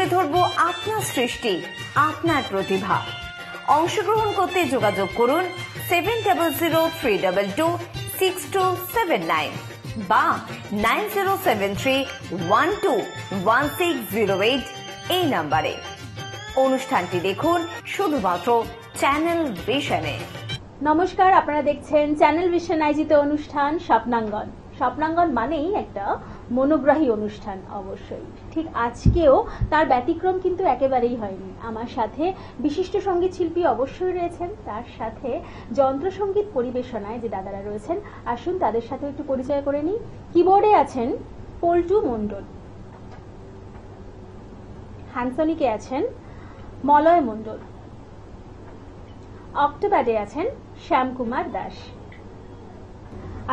তুলে ধরবো আপনার সৃষ্টি, আপনার প্রতিভা। অংশগ্রহণ করতে যোগাযোগ করুন 7003226279 বা 9073121608 এই নাম্বারে। অনুষ্ঠানটি দেখুন শুধুমাত্র চ্যানেল ভিশনে। নমস্কার, আপনারা দেখছেন চ্যানেল ভিশন আয়োজিত অনুষ্ঠান স্বপ্নাঙ্গন। স্বপ্নাঙ্গন মানেই একটা মনোগ্রাহী অনুষ্ঠান। অবশ্যই ঠিক আজকেও তার ব্যতিক্রম কিন্তু একেবারেই হয়নি। আমার সাথে বিশিষ্ট সঙ্গীত শিল্পী অবশ্যই রয়েছেন, তার সাথে যন্ত্রসঙ্গীত পরিবেশনায় যে দাদারা রয়েছেন, আসুন তাদের সাথে একটু পরিচয় করে নিই। কিবোর্ডে আছেন পল্টু মণ্ডল, হ্যান্সনিকে আছেন মলয় মণ্ডল, অক্টোপ্যাডে আছেন শ্যামকুমার দাস।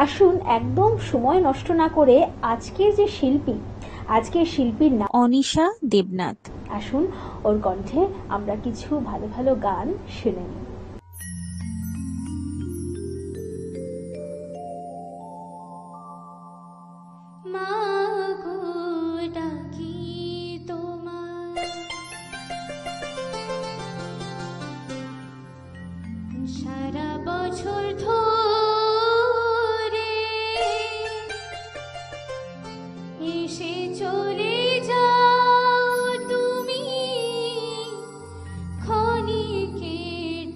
আসুন একদম সময় নষ্ট না করে আজকের শিল্পীর নাম অনিশা দেবনাথ। আসুন ওর কণ্ঠে আমরা কিছু ভালো ভালো গান শুনে নিই। সারা বছর এসে চলে যাও তুমি ক্ষণিকের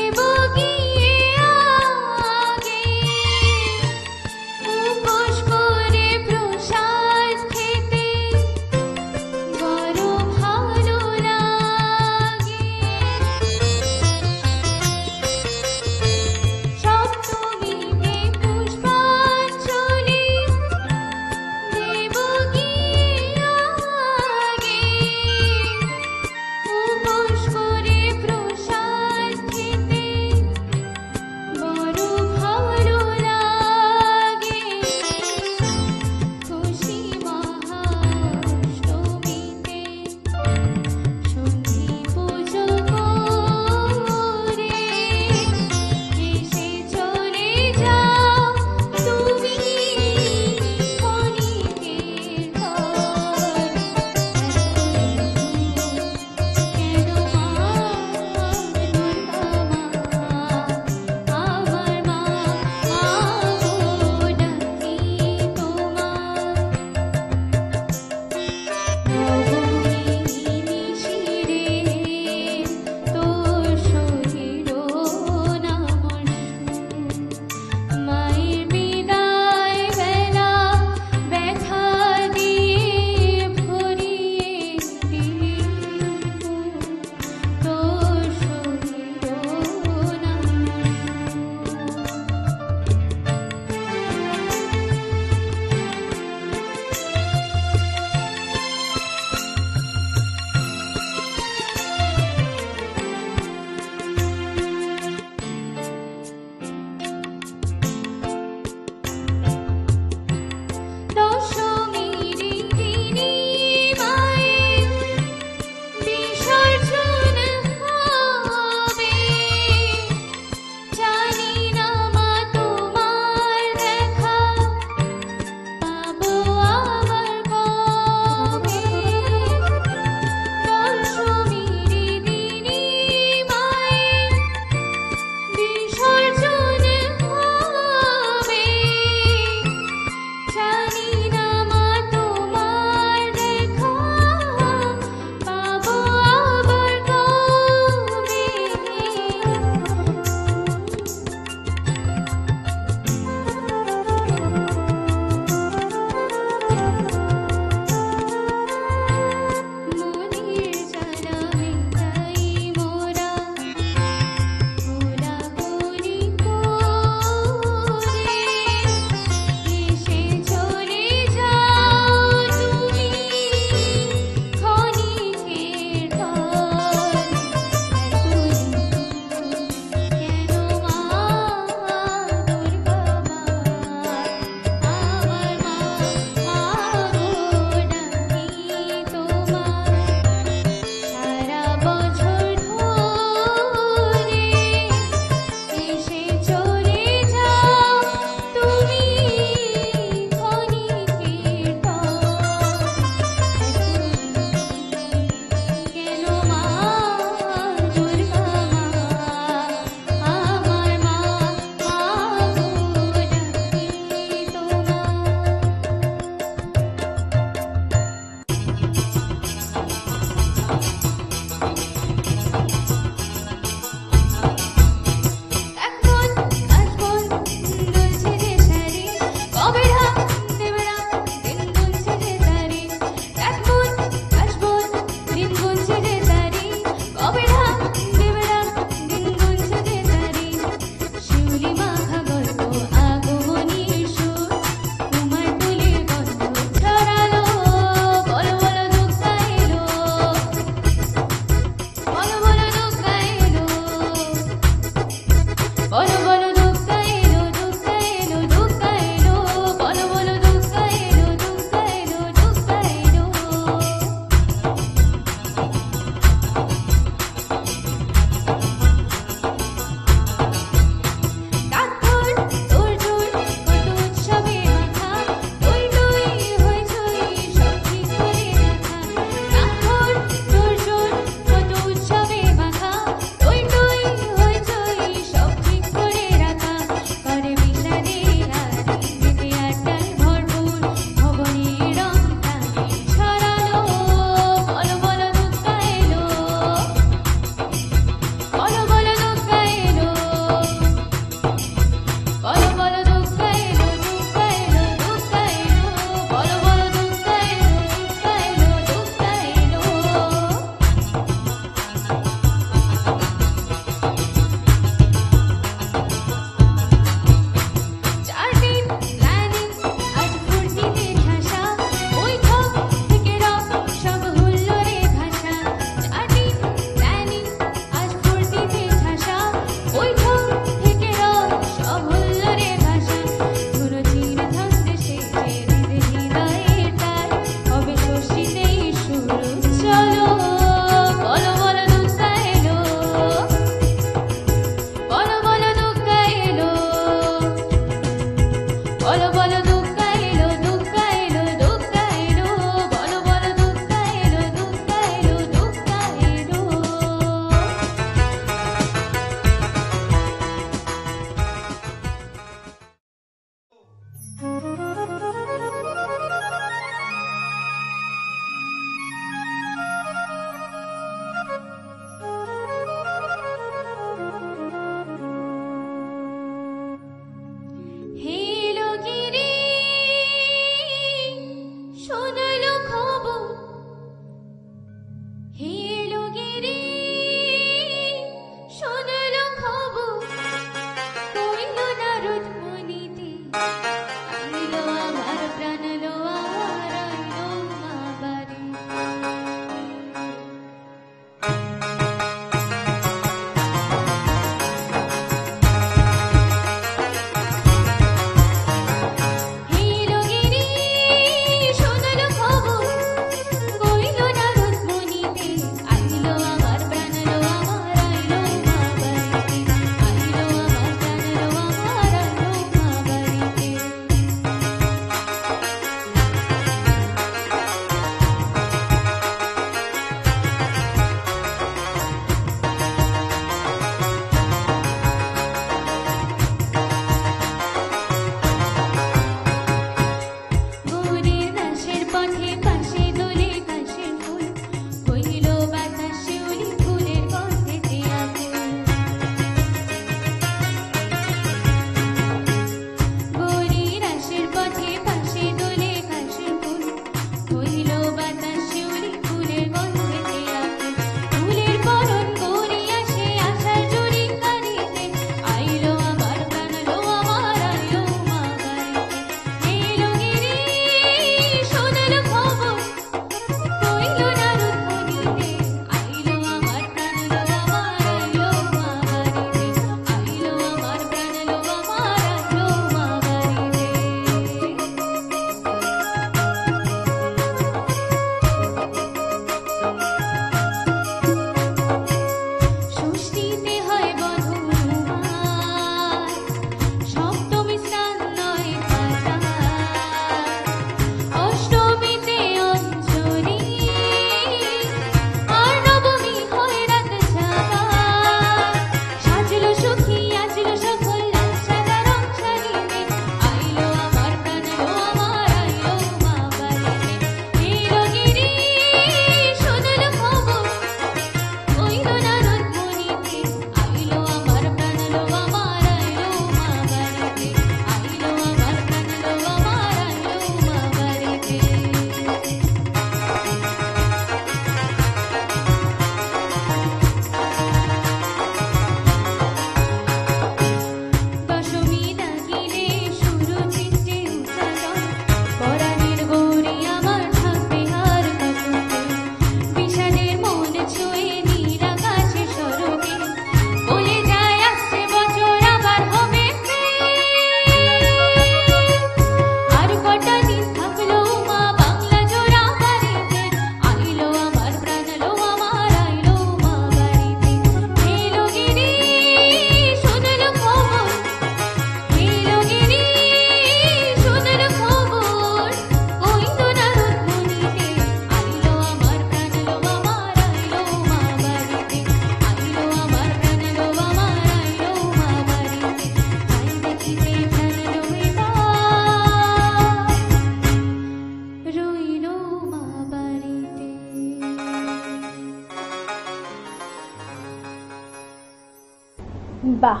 বাহ,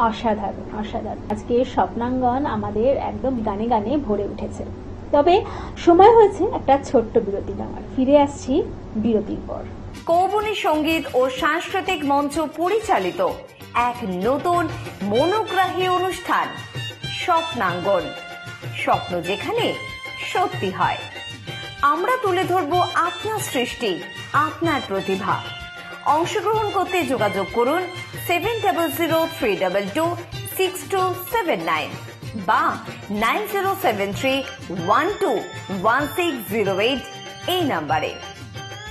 অসাধারণ অসাধারণ। আজকে স্বপ্নাঙ্গন আমাদের একদম গানে গানে ভরে উঠেছে। তবে সময় হয়েছে একটা ছোট্ট বিরতি নেওয়ার। ফিরে আসছি বিরতির পর। কৌবনী সঙ্গীত ও সাংস্কৃতিক মঞ্চ পরিচালিত এক নতুন মনোগ্রাহী অনুষ্ঠান স্বপ্নাঙ্গন। স্বপ্ন যেখানে সত্যি হয়। আমরা তুলে ধরব আপনার সৃষ্টি, আপনার প্রতিভা। অংশগ্রহণ করতে যোগাযোগ করুন 7003226279 বা 9073121608 এই নাম্বারে।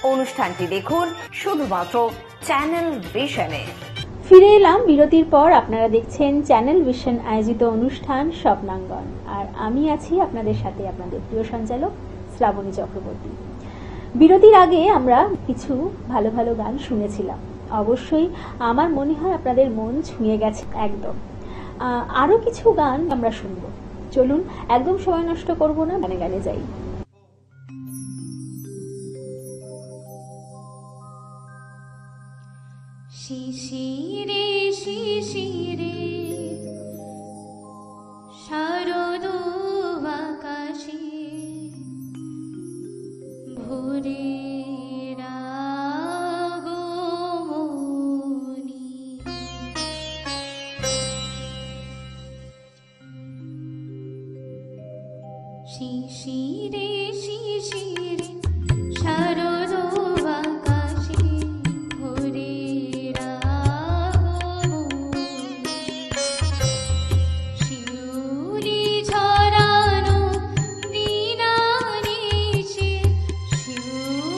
অনুষ্ঠানটি দেখুন শুধুমাত্র চ্যানেল ভিশনে। ফিরে এলাম বিরতির পর। আপনারা দেখছেন চ্যানেল ভিশন আয়োজিত অনুষ্ঠান স্বপ্নাঙ্গন, আর আমি আছি আপনাদের সাথে আপনাদের প্রিয় সঞ্চালক শ্রাবণী চক্রবর্তী। বিরতির আগে আমরা কিছু ভালো ভালো গান শুনেছিলাম। অবশ্যই আমার মনে হয় আপনাদের মন ছুঁয়ে গেছে একদম। আরো কিছু গান আমরা শুনবো। চলুন, একদম সময় নষ্ট করব না, গানে গানে যাই। শিশিরে শিশিরে শারদ আকাশে ভোরের আগমনী। শিশিরে শিশিরে শারদ আকাশে ভোরের আগমনী। শিউলি ঝরানো দিনানিশে শিউলি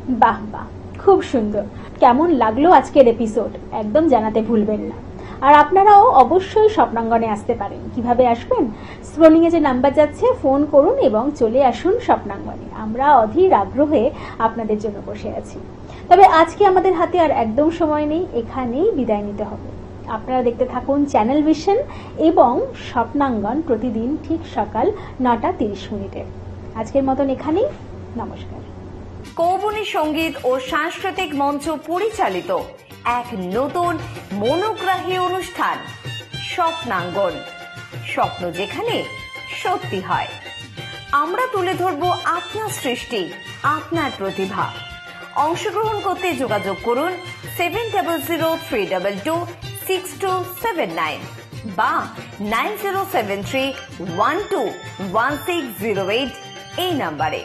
বাহ বাহ, খুব সুন্দর। কেমন লাগলো আজকের এপিসোড একদম জানাতে ভুলবেন না। আর আপনারাও অবশ্যই স্বপ্নাঙ্গনে আসতে পারেন। কিভাবে আসবেন? স্ক্রলিং এ যে নাম্বার যাচ্ছে ফোন করুন এবং চলে আসুন স্বপ্নাঙ্গনে। আমরা অধীর আগ্রহে আপনাদের জন্য বসে আছি। তবে আজকে আমাদের হাতে আর একদম সময় নেই, এখানেই বিদায় নিতে হবে। আপনারা দেখতে থাকুন চ্যানেল ভিশন এবং স্বপ্নাঙ্গন প্রতিদিন ঠিক সকাল 9:30। আজকের মতন এখানেই, নমস্কার। কৌবনী সঙ্গীত ও সাংস্কৃতিক মঞ্চ পরিচালিত এক নতুন মনোগ্রাহী অনুষ্ঠান স্বপ্নাঙ্গন, স্বপ্ন যেখানে সত্যি হয়। আমরা তুলে ধরব আপনার সৃষ্টি, আপনার প্রতিভা। অংশগ্রহণ করতে যোগাযোগ করুন 7003226279 বা 9073121608 এই নাম্বারে।